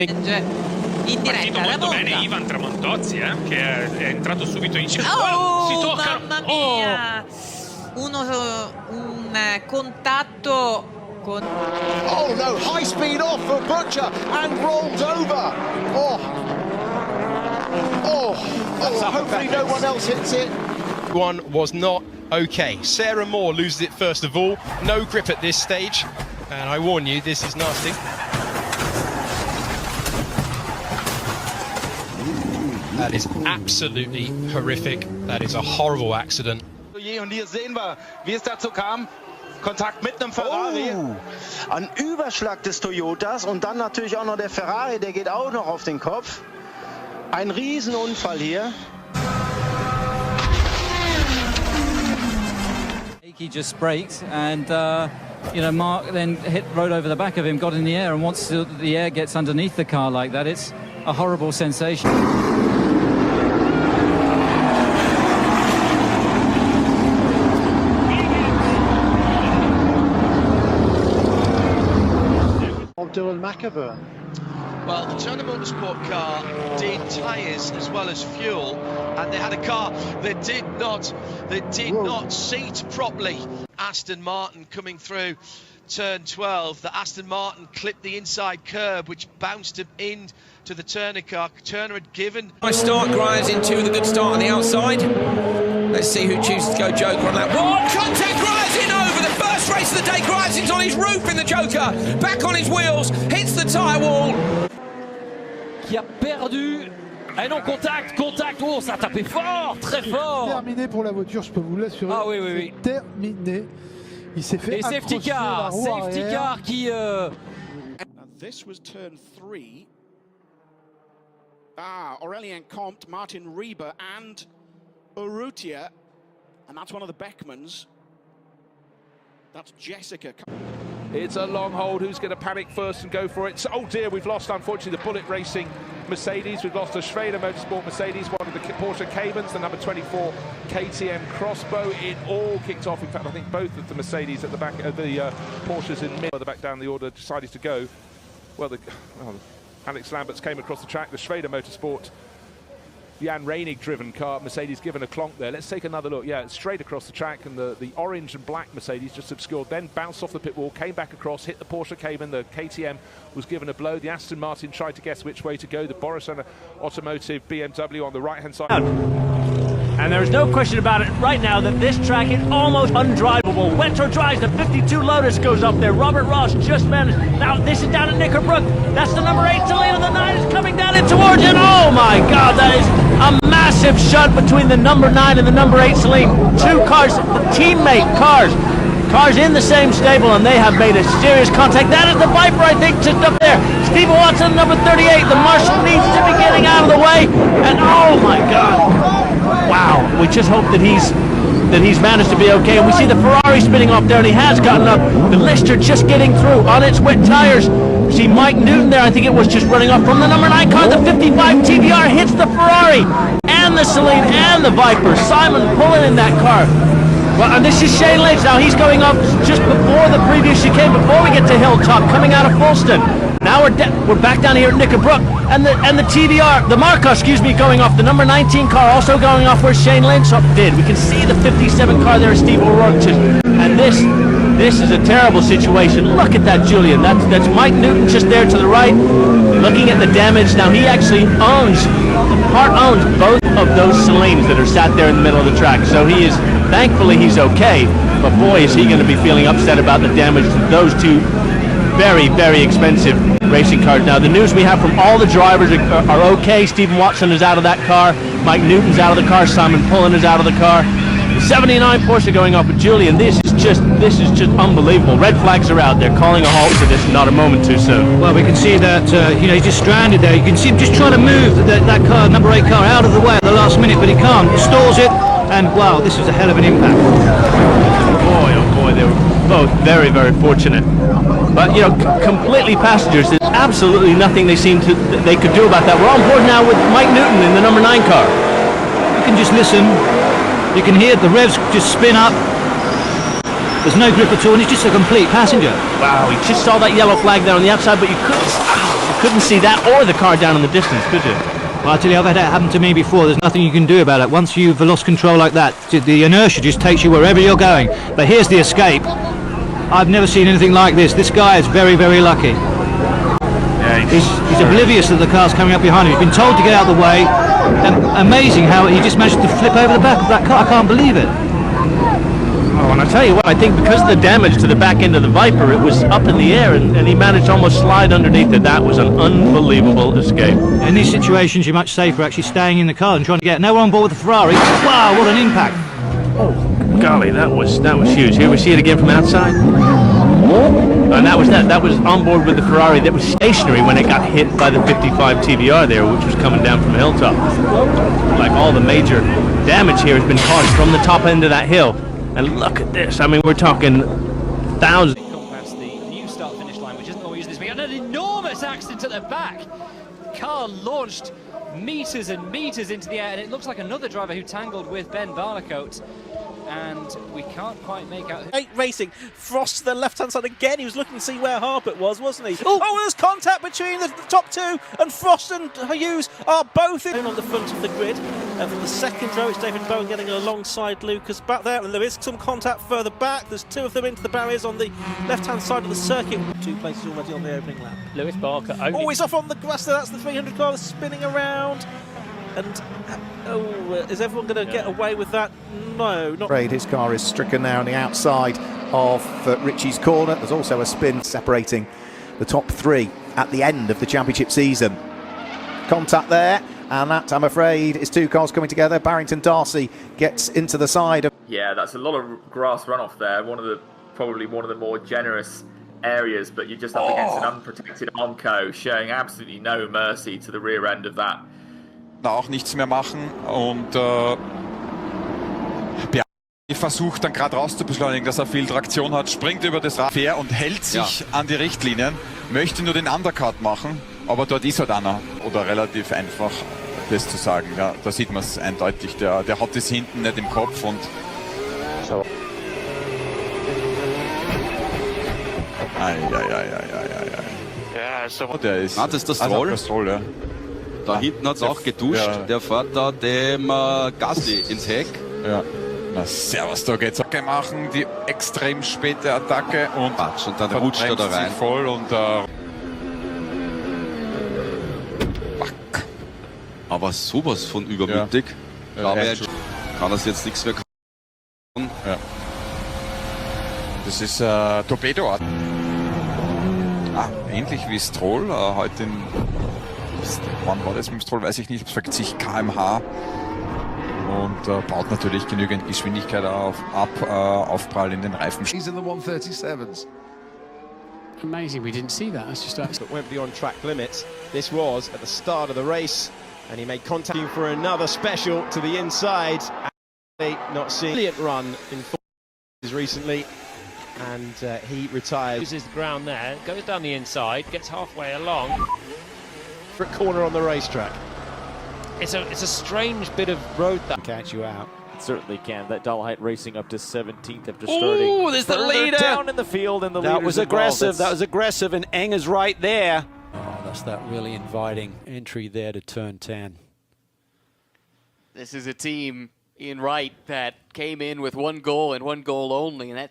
In diretta molto bene Ivan Tramontozzi, che è entrato subito in circolo. Si toccano. Mamma mia! Un contatto con... Oh no, high speed off for Butcher and rolled over. Hopefully no one else hits it. One was not okay. Sarah Moore loses it first of all. No grip at this stage. And I warn you, this is nasty. That is absolutely horrific. That is a horrible accident. Und hier sehen wir, wie es dazu kam. Kontakt mit einem Ferrari. Ein Überschlag des Toyotas und dann natürlich auch noch der Ferrari, der geht auch noch auf den Kopf. Ein Riesenunfall hier. He just braked and Mark then rode over the back of him, got in the air, and once the air gets underneath the car like that, it's a horrible sensation. Dylan McAvoy. Well, the Turner Motorsport car did tyres as well as fuel, and they had a car that did not seat properly. Aston Martin coming through turn 12. The Aston Martin clipped the inside curb, which bounced him into the Turner car. Turner had given. Nice start, Grimes into the good start on the outside. Let's see who chooses to go Joker on that. One contact, Grimes in over the first race of the day. Grimes is on his roof in the Joker, back on his wheels, hits the tyre wall. Qui a perdu. Et non, contact, oh, ça a tapé fort, très fort. Terminé pour la voiture, je peux vous l'assurer. Ah oui. Terminé. Il s'est fait safety car qui. This was turn 3. Aurelien Comte, Martin Rieber, and Urrutia, and that's one of the Beckmans. That's Jessica. It's a long hold. Who's going to panic first and go for it? Oh dear, we've lost, unfortunately, the Bullet Racing Mercedes. We've lost a Schrader Motorsport Mercedes, one of the Porsche Caymans, the number 24 KTM Crossbow. It all kicked off. In fact, I think both of the Mercedes at the back, the Porsches in middle, back down the order, decided to go. Well, Alex Lamberts came across the track. The Schrader Motorsport, Jan Reinig driven car, Mercedes given a clonk there. Let's take another look. Yeah, it's straight across the track, and the orange and black Mercedes just obscured, then bounced off the pit wall, came back across, hit the Porsche Cayman. The KTM was given a blow. The Aston Martin tried to guess which way to go. The Boris Automotive BMW on the right-hand side. And there's no question about it right now that this track is almost undrivable. Wetro drives, the 52 Lotus goes up there. Robert Ross just managed. Now this is down at Knickerbrook. That's the number 8 Selena. The 9 is coming down in towards it. Oh my God, that is a massive shut between the number 9 and the number 8 Selena. Two cars, the teammate cars in the same stable, and they have made a serious contact. That is the Viper, I think, just up there. Steve Watson, number 38. The Marshal needs to be getting out of the way. And oh my God. Wow, we just hope that he's managed to be okay. And we see the Ferrari spinning off there, and he has gotten up. The Lister just getting through on its wet tires. See Mike Newton there, I think it was just running off from the number 9 car. The 55 TVR hits the Ferrari and the Celine and the Viper. Simon pulling in that car. Well, and this is Shane Lynch. Now he's going up just before the previous chicane, before we get to Hilltop, coming out of Fulston. Now we're back down here at Knickerbrook, and the TVR, the Marco, going off. The number 19 car also going off where Shane Lynch did. We can see the 57 car there, Steve O'Rourke. And this is a terrible situation. Look at that, Julian. That's Mike Newton just there to the right, looking at the damage. Now he actually owns both of those Selines that are sat there in the middle of the track. So thankfully he's okay, but boy is he going to be feeling upset about the damage to those two very, very expensive racing cars. Now the news we have from all the drivers are okay. Stephen Watson is out of that car. Mike Newton's out of the car. Simon Pullen is out of the car. The 79 Porsche going off with Julian. This is just unbelievable. Red flags are out. They're calling a halt to this, not a moment too soon. Well, we can see that he's just stranded there. You can see him just trying to move that car, number 8 car, out of the way at the last minute, but he can't. Stalls it, and wow, this was a hell of an impact. Oh boy, they were both very, very fortunate. But completely passengers. There's absolutely nothing they could do about that. We're on board now with Mike Newton in the number 9 car. You can just listen. You can hear the revs just spin up. There's no grip at all, and he's just a complete passenger. Wow, he just saw that yellow flag there on the outside, but you couldn't couldn't see that or the car down in the distance, could you? Well, I tell you, I've had that happen to me before. There's nothing you can do about it. Once you've lost control like that, the inertia just takes you wherever you're going. But here's the escape. I've never seen anything like this. This guy is very, very lucky. Yeah, he's oblivious that the car's coming up behind him. He's been told to get out of the way. Amazing how he just managed to flip over the back of that car. I can't believe it. Oh, and I tell you what, I think because of the damage to the back end of the Viper, it was up in the air, and he managed to almost slide underneath it. That was an unbelievable escape. In these situations, you're much safer actually staying in the car and trying to get. Now we're on board with the Ferrari. Wow, what an impact! Oh, golly, that was huge. Here we see it again from outside. And that was on board with the Ferrari that was stationary when it got hit by the 55 TBR there, which was coming down from Hilltop. Like all the major damage here has been caused from the top end of that hill. And look at this. I mean, we're talking thousands. Past the new start-finish line, which isn't always this big. And an enormous accident at the back. Car launched meters and meters into the air, and it looks like another driver who tangled with Ben Barlacote. And we can't quite make out. Racing, Frost to the left-hand side again. He was looking to see where Harpert was, wasn't he? Oh, there's contact between the top two, and Frost and Hughes are both in on the front of the grid. And from the second row, it's David Bowen getting alongside Lucas back there, and there is some contact further back. There's two of them into the barriers on the left-hand side of the circuit. 2 places already on the opening lap. Lewis Barker. Oh, he's off on the grass there. That's the 300 car that's spinning around. And is everyone going to get away with that? No, not. His car is stricken now on the outside of Richie's corner. There's also a spin separating the top 3 at the end of the championship season. Contact there, and that, I'm afraid, is 2 cars coming together. Barrington Darcy gets into the side of. Yeah, that's a lot of grass runoff there. Probably one of the more generous areas, but you're just up against an unprotected Armco, showing absolutely no mercy to the rear end of that. Auch nichts mehr machen und versucht dann gerade rauszubeschleunigen, dass er viel Traktion hat, springt über das Rad fair und hält sich an die Richtlinien, möchte nur den Undercut machen, aber dort ist halt einer, oder relativ einfach das zu sagen, ja, da sieht man es eindeutig, der hat es hinten nicht im Kopf und so. Ja, so. Der ist, das ist das Stroll. Ja. Da hinten hat es auch geduscht. Ja. Der fährt da dem Gasly ins Heck. Ja. Na, servus, da geht's auch machen, die extrem späte Attacke und dann rutscht er da rein. Voll und aber sowas von übermütig. Ja. Kann das jetzt nichts mehr machen. Ja. Das ist Torpedoart. Ähnlich wie Stroll, heute in. Wann war das mit dem Stroll? Weiß ich nicht, 50 km/h. Und baut natürlich genügend Geschwindigkeit auf, Aufprall in den Reifen. He's in the 137s. Amazing, we didn't see that. That's just but went beyond track limits. This was at the start of the race, and he made contact for another special to the inside. Not seeing brilliant run in recently, and he retires. Uses the ground there, goes down the inside, gets halfway along. Corner on the racetrack. It's a strange bit of road that can catch you out. It certainly can. That Dalhite racing up to 17th after starting. Ooh, there's the leader down in the field, and that was aggressive. That was aggressive, and Eng is right there. Oh, that's that really inviting entry there to turn 10. This is a team, Ian Wright, that came in with one goal and one goal only, and that's